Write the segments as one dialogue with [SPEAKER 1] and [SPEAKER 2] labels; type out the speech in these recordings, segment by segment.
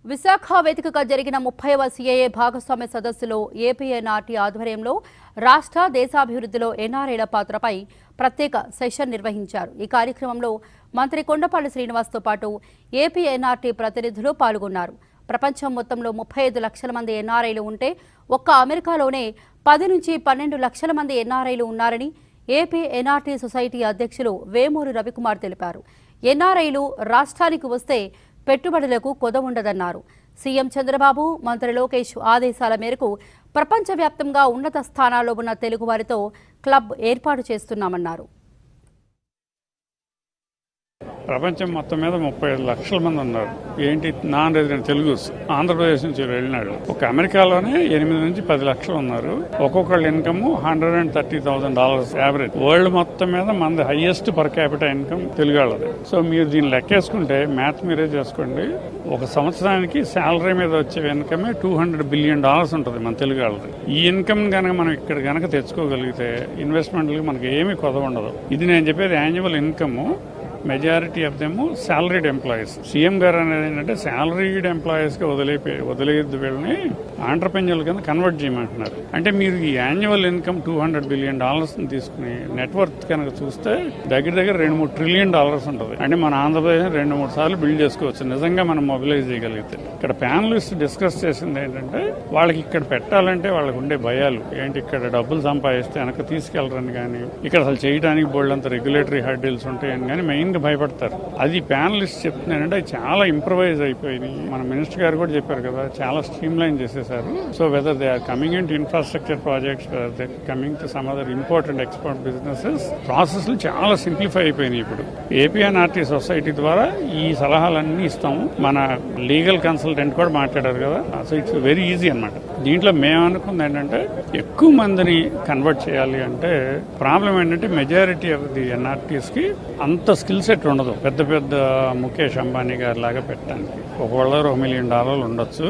[SPEAKER 1] విశాఖ వేదికగా జరిగిన 30వ సిఏఏ భాగస్వామ్య సదస్సులో ఏపీఎన్ఆర్టీ ఆధ్వర్యంలో రాష్ట్ర దేశాభివృద్ధిలో ఎన్ఆర్ఐల పాత్రపై ప్రత్యేక సెషన్ నిర్వహించారు. ఈ కార్యక్రమంలో మంత్రి కొండపల్లి శ్రీనివాస్తో పాటు ఏపీఎన్ఆర్టీ ప్రతినిధులు పాల్గొన్నారు. ప్రపంచం మొత్తంలో 35 లక్షల మంది ఎన్ఆర్ఐలు ఉంటే ఒక్క అమెరికాలోనే 10 నుంచి 12 లక్షల మంది ఎన్ఆర్ఐలు ఉన్నారని ఏపీ ఎన్ఆర్టీ సొసైటీ అధ్యక్షులు వేమూరి రవికుమార్ తెలిపారు. ఎన్ఆర్ఐలు రాష్ట్రానికి వస్తే పెట్టుబడులకు కొద ఉండదన్నారు. సీఎం చంద్రబాబు, మంత్రి లోకేష్ ఆదేశాల మేరకు ప్రపంచవ్యాప్తంగా ఉన్నత స్థానాల్లో ఉన్న తెలుగువారితో క్లబ్ ఏర్పాటు చేస్తున్నామన్నారు.
[SPEAKER 2] ప్రపంచం మొత్తం మీద 35 లక్షల మంది ఉన్నారు. ఏంటి నాన్ రెసిడెంట్ తెలుగు ఆంధ్రప్రదేశ్ నుంచి వెళ్ళినాడు. ఒక అమెరికాలోనే 8 నుంచి 10 లక్షలు ఉన్నారు. ఒక్కొక్కళ్ళ ఇన్కమ్ $130,000 యావరేజ్. వరల్డ్ మొత్తం మీద మనది highest per capital income Telugu వాళ్ళది. సో మీరు దీన్ని లెక్కేసుకుంటే మ్యాథ్ మీరే చేసుకోండి. ఒక సంవత్సరానికి శాలరీ మీద వచ్చే ఇన్కమే $200 బిలియన్ ఉంటుంది మన తెలుగు వాళ్ళది. ఈ ఇన్కమ్ కనుక మనం ఇక్కడ కనుక తెచ్చుకోగలిగితే ఇన్వెస్ట్మెంట్లకి మనకి ఏమీ కొద ఉండదు. ఇది నేను చెప్పేది annual income. Majority of them salaried employees. CM గారు అనేది ఏంటంటే సాలరీడ్ ఎంప్లాయీస్కి వదిలేయద్దు, వీళ్ళని ఆంటర్ప్రెన్యూర్ల కింద కన్వర్ట్ చేయమంటున్నారు. అంటే మీరు ఈ యాన్యువల్ ఇన్కమ్ $200 బిలియన్ తీసుకుని నెట్వర్త్ కనుక చూస్తే దగ్గర $2-3 ట్రిలియన్ ఉంటుంది. అంటే మన ఆంధ్రప్రదేశ్ 2-3 సార్లు బిల్డ్ చేసుకోవచ్చు నిజంగా మనం మొబిలైజ్ చేయగలిగితే. ఇక్కడ ప్యానలిస్ట్ డిస్కస్ చేసింది ఏంటంటే వాళ్ళకి ఇక్కడ పెట్టాలంటే వాళ్ళకు ఉండే భయాలు ఏంటి, ఇక్కడ డబ్బులు సంపాదిస్తే వెనక తీసుకెళ్లరని కానీ, ఇక్కడ అసలు చేయడానికి బోల్డంత రెగ్యులేటరీ హర్డిల్స్ ఉంటాయని కానీ మెయిన్ భయపడతారు. అది ప్యానలిస్ట్ చెప్తున్నానంటే అది చాలా ఇంప్రవైజ్ అయిపోయినాయి. మన మినిస్టర్ గారు కూడా చెప్పారు కదా, చాలా స్ట్రీమ్ లైన్ చేసేసారు. So whether they are coming in to infrastructure projects, whether they coming to some other important export businesses, ప్రాసెస్లు చాలా సింప్లిఫై అయిపోయినాయి. ఇప్పుడు ఏపీఎన్ఆర్టీ సొసైటీ ద్వారా ఈ సలహాలన్నీ ఇస్తాము. మన లీగల్ కన్సల్టెంట్ కూడా మాట్లాడారు కదా. సో ఇట్స్ వెరీ ఈజీ అన్నమాట. దీంట్లో మేము అనుకుంది ఏంటంటే ఎక్కువ మందిని కన్వర్ట్ చేయాలి అంటే ప్రాబ్లం ఏంటంటే మెజారిటీ ఆఫ్ ది ఎన్ఆర్టీస్ కి అంత స్కిల్ సెట్ ఉండదు. పెద్ద పెద్ద ముఖేష్ అంబానీ గారి లాగా పెట్టడానికి ఒకవేళ $1 మిలియన్ ఉండొచ్చు.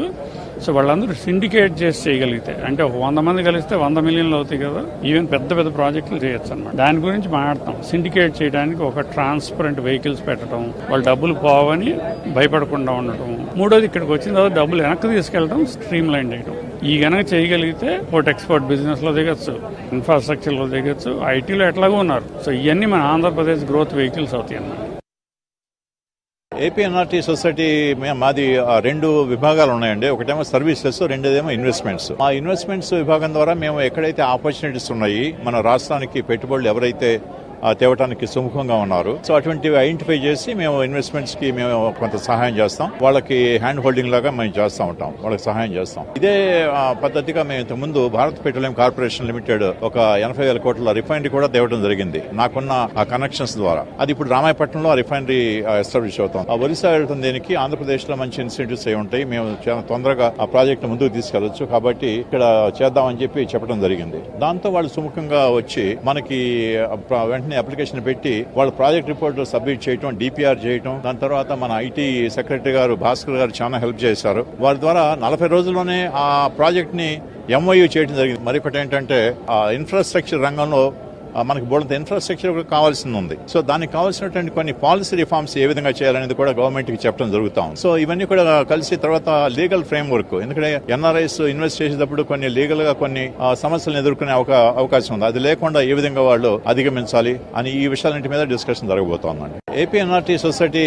[SPEAKER 2] సో వాళ్ళందరూ సిండికేట్ చేసి చేయగలిగితే, అంటే 100 మంది కలిస్తే 100 మిలియన్లు అవుతాయి కదా. ఈవెన్ పెద్ద పెద్ద ప్రాజెక్టులు చేయొచ్చు అన్నమాట. దాని గురించి మాట్లాడతాం. సిండికేట్ చేయడానికి ఒక ట్రాన్స్పరెంట్ వెహికల్స్ పెట్టడం, వాళ్ళు డబ్బులు పోవని భయపడకుండా ఉండటం. మూడోది ఇక్కడికి వచ్చిన తర్వాత డబ్బులు వెనక్కి తీసుకెళ్ళడం, స్ట్రీమ్ లైన్ చేయడం. ఈ గనక చేయగలిగితే ఎక్స్పోర్ట్ బిజినెస్ లో దిగచ్చు, ఇన్ఫ్రాస్ట్రక్చర్ లో దిగచ్చు, ఐటీలో ఎట్లాగో ఉన్నారు. సో ఇవన్నీ మన ఆంధ్రప్రదేశ్ గ్రోత్ వెహికల్స్ అవుతాయి అన్నమాట.
[SPEAKER 3] ఏపీఎన్ఆర్టీ సొసైటీ మాది 2 విభాగాలు ఉన్నాయండి. ఒకటేమో సర్వీసెస్, రెండోదేమో ఇన్వెస్ట్మెంట్స్. ఆ ఇన్వెస్ట్మెంట్స్ విభాగం ద్వారా మేము ఎక్కడైతే ఆపర్చునిటీస్ ఉన్నాయి, మన రాష్ట్రానికి పెట్టుబడులు ఎవరైతే తేవటానికి సుముఖంగా ఉన్నారు, సో అటువంటివి ఐడెంటిఫై చేసి మేము ఇన్వెస్ట్మెంట్స్ కి మేము కొంత సహాయం చేస్తాం. వాళ్ళకి హ్యాండ్ హోల్డింగ్ లాగా మేము చేస్తూ ఉంటాం, వాళ్ళకి సహాయం చేస్తాం. ఇదే పద్ధతిగా మేము ఇంతకుముందు భారత్ పెట్రోలియం కార్పొరేషన్ లిమిటెడ్ ఒక 80,000 కోట్ల రిఫైనరీ కూడా తేవడం జరిగింది నాకున్న ఆ కనెక్షన్స్ ద్వారా. అది ఇప్పుడు రామాయపట్నంలో ఆ రిఫైనరీ ఎస్టాబ్లిష్ అవుతాం. ఆ ఒరిస్సా వెళ్తున్న దీనికి ఆంధ్రప్రదేశ్ లో మంచి ఇన్సెంటివ్స్ అయి ఉంటాయి. మేము చాలా తొందరగా ఆ ప్రాజెక్ట్ ముందుకు తీసుకెళ్లొచ్చు, కాబట్టి ఇక్కడ చేద్దామని చెప్పి చెప్పడం జరిగింది. దాంతో వాళ్ళు సుముఖంగా వచ్చి మనకి అప్లికేషన్ పెట్టి వాళ్ళ ప్రాజెక్ట్ రిపోర్ట్ సబ్మిట్ చేయడం, డిపిఆర్ చేయడం. దాని తర్వాత మన ఐటీ సెక్రటరీ గారు భాస్కర్ గారు చాలా హెల్ప్ చేశారు. వారి ద్వారా 40 రోజుల్లోనే ఆ ప్రాజెక్ట్ ని ఎంఓయూ చేయడం జరిగింది. మరొకటి ఏంటంటే ఆ ఇన్ఫ్రాస్ట్రక్చర్ రంగంలో మనకి బోల్డంత ఇన్ఫ్రాస్ట్రక్చర్ కావాల్సింది ఉంది. సో దానికి కావాల్సినటువంటి కొన్ని పాలసీ రిఫార్మ్స్ ఏ విధంగా చేయాలనేది కూడా గవర్నమెంట్ కి చెప్పడం జరుగుతాం. సో ఇవన్నీ కూడా కలిసి తర్వాత లీగల్ ఫ్రేమ్ వర్క్, ఎందుకంటే ఎన్ఆర్ఐస్ ఇన్వెస్ట్ చేసేటప్పుడు కొన్ని లీగల్ గా కొన్ని సమస్యలను ఎదుర్కొనే అవకాశం ఉంది. అది లేకుండా ఏ విధంగా వాళ్ళు అధిగమించాలి అని ఈ విషయాలన్నింటి మీద డిస్కషన్ జరగబోతోందండి. APNRT society